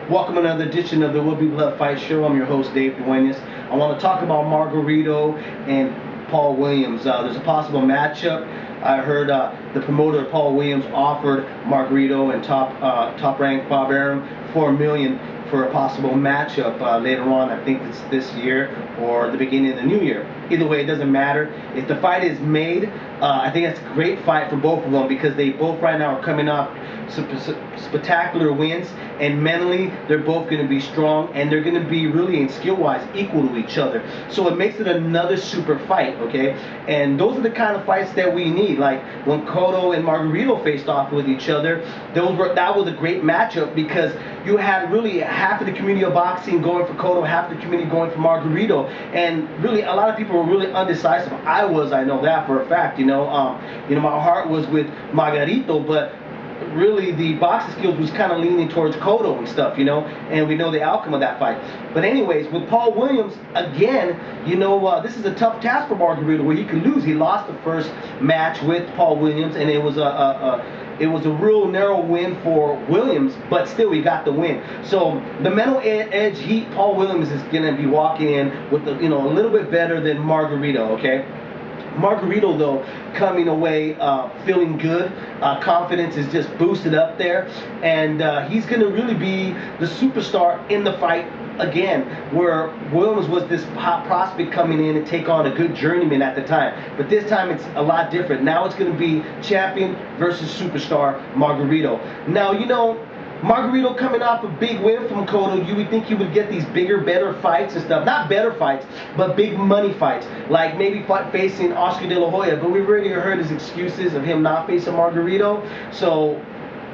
Welcome to another edition of the Will Be Blood Fight Show. I'm your host, Dave Duenas. I want to talk about Margarito and Paul Williams. There's a possible matchup. I heard the promoter, Paul Williams, offered Margarito and top ranked Bob Arum $4 million for a possible matchup later on. I think it's this year or the beginning of the new year. Either way, it doesn't matter. If the fight is made, I think that's a great fight for both of them because they both right now are coming off spectacular wins, and mentally they're both going to be strong, and they're going to be really in skill-wise equal to each other. So it makes it another super fight, okay? And those are the kind of fights that we need. Like when Cotto and Margarito faced off with each other, that was a great matchup because you had really half of the community of boxing going for Cotto, half of the community going for Margarito, and really a lot of people were really undecisive. I know that for a fact. My heart was with Margarito, but really the boxing skills was kind of leaning towards Cotto and stuff, and we know the outcome of that fight. But anyways, with Paul Williams, again, this is a tough task for Margarito where he could lose. He lost the first match with Paul Williams, and it was a real narrow win for Williams, but still he got the win. So the mental edge, Paul Williams is going to be walking in with a little bit better than Margarito, okay? Margarito, though, coming away feeling good. Confidence is just boosted up there, and he's going to really be the superstar in the fight again, where Williams was this hot prospect coming in and take on a good journeyman at the time. But this time it's a lot different. Now it's going to be champion versus superstar Margarito. Now, Margarito coming off a big win from Cotto, you would think he would get these bigger, better fights and stuff. Not better fights, but big money fights. Like maybe facing Oscar De La Hoya. But we've already heard his excuses of him not facing Margarito. So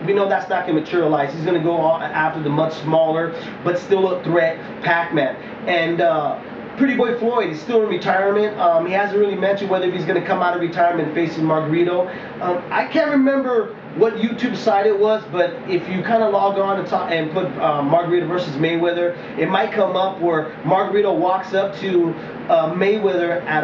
we know that's not going to materialize. He's going to go after the much smaller, but still a threat, Pac-Man. And Pretty Boy Floyd is still in retirement. He hasn't really mentioned whether he's going to come out of retirement facing Margarito. I can't remember what YouTube site it was, but if you kind of log on and put Margarito versus Mayweather, it might come up where Margarito walks up to Mayweather at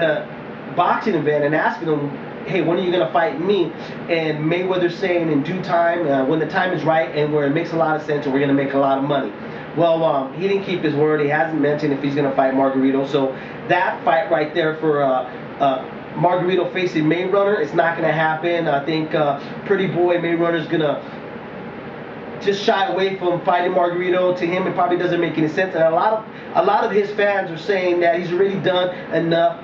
a boxing event and asking him, hey, when are you going to fight me? And Mayweather's saying in due time, when the time is right and where it makes a lot of sense and we're going to make a lot of money. Well, he didn't keep his word. He hasn't mentioned if he's going to fight Margarito. So that fight right there for Margarito facing Mayrunner, it's not going to happen. I think Pretty Boy Mayrunner's going to just shy away from fighting Margarito. To him, it probably doesn't make any sense. And a lot of his fans are saying that he's already done enough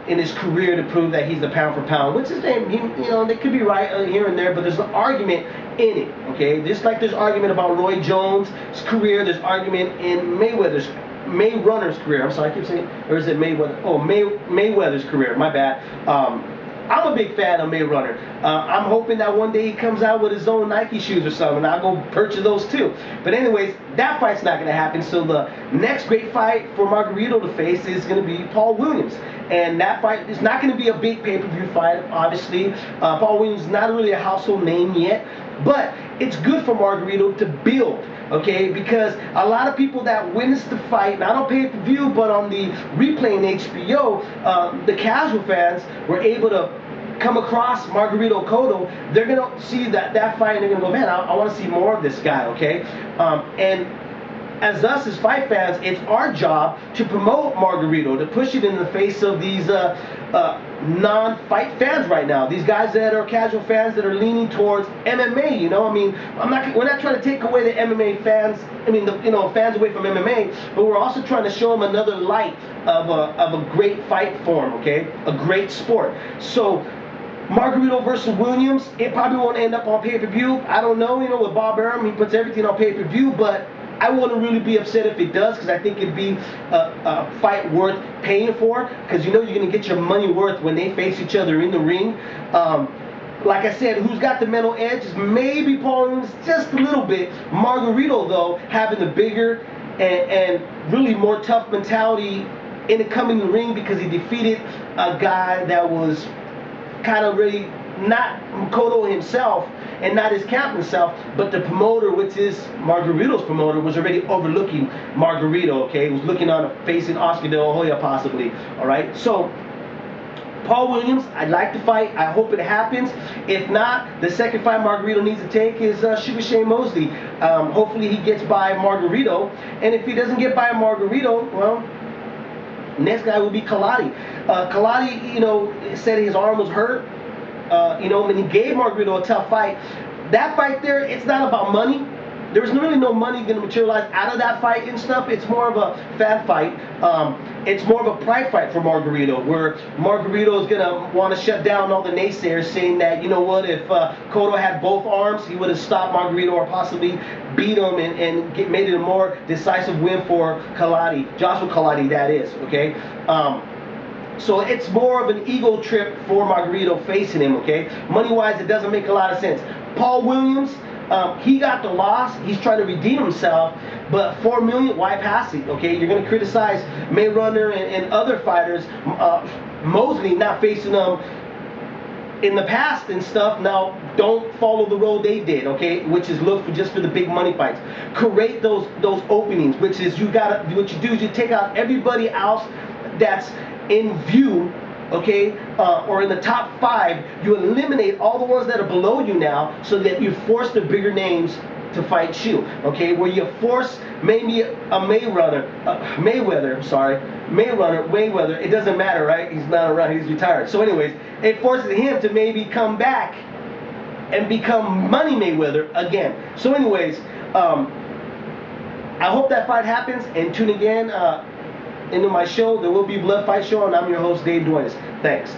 in his career to prove that he's the pound for pound, which is, they could be right here and there, but there's an argument in it, okay? Just like there's argument about Roy Jones' career, there's argument in Mayrunner's career. I'm sorry, I keep saying, or is it Mayweather? Oh, Mayweather's career, my bad. I'm a big fan of Mayrunner. I'm hoping that one day he comes out with his own Nike shoes or something. I'll go purchase those too. But anyways, that fight's not going to happen. So the next great fight for Margarito to face is going to be Paul Williams. And that fight is not going to be a big pay-per-view fight, obviously. Paul Williams is not really a household name yet. But it's good for Margarito to build, okay? Because a lot of people that witnessed the fight, not on pay-per-view, but on the replay in HBO, the casual fans were able to come across Margarito Cotto. They're going to see that fight and they're going to go, man, I want to see more of this guy, okay? And as us as fight fans, it's our job to promote Margarito, to push it in the face of these non-fight fans right now. These guys that are casual fans that are leaning towards MMA. We're not trying to take away the MMA fans. Fans away from MMA, but we're also trying to show them another light of a great fight form. Okay, a great sport. So Margarito versus Williams, it probably won't end up on pay-per-view. I don't know. With Bob Arum, he puts everything on pay-per-view, but I wouldn't really be upset if it does, because I think it'd be a fight worth paying for, because you're going to get your money worth when they face each other in the ring. Like I said, who's got the mental edge is maybe Paul Williams, just a little bit. Margarito, though, having the bigger and really more tough mentality in the coming ring, because he defeated a guy that was kind of really not Cotto himself and not his camp himself, but the promoter, which is Margarito's promoter, was already overlooking Margarito, okay? He was looking on facing Oscar De La Hoya possibly, all right? So Paul Williams, I'd like to fight. I hope it happens. If not, the second fight Margarito needs to take is Sugar Shane Mosley. Hopefully he gets by Margarito. And if he doesn't get by Margarito, well, next guy will be Kaladi. Kaladi, you know, said his arm was hurt. You know, and he gave Margarito a tough fight. That fight there, it's not about money. There's really no money going to materialize out of that fight and stuff. It's more of a fan fight. It's more of a pride fight for Margarito, where Margarito is going to want to shut down all the naysayers, saying that, you know what, if Cotto had both arms, he would have stopped Margarito or possibly beat him and made it a more decisive win for Kaladi, Joshua Kaladi, that is, okay? So it's more of an ego trip for Margarito facing him, okay? Money-wise, it doesn't make a lot of sense. Paul Williams, he got the loss. He's trying to redeem himself, but $4 million, why pass it? Okay, you're going to criticize Mayweather and other fighters. Mosley not facing them in the past and stuff. Now, don't follow the road they did, okay? Which is look for just for the big money fights. Create those openings, which is what you do is you take out everybody else that's in view, okay, or in the top 5, you eliminate all the ones that are below you now, so that you force the bigger names to fight you, okay, where you force maybe a Mayweather, it doesn't matter, right? He's not around, he's retired. So anyways, it forces him to maybe come back and become Money Mayweather again. So anyways, I hope that fight happens, and tune again into my show. There will be Blood Fight Show, and I'm your host, Dave Duenas. Thanks.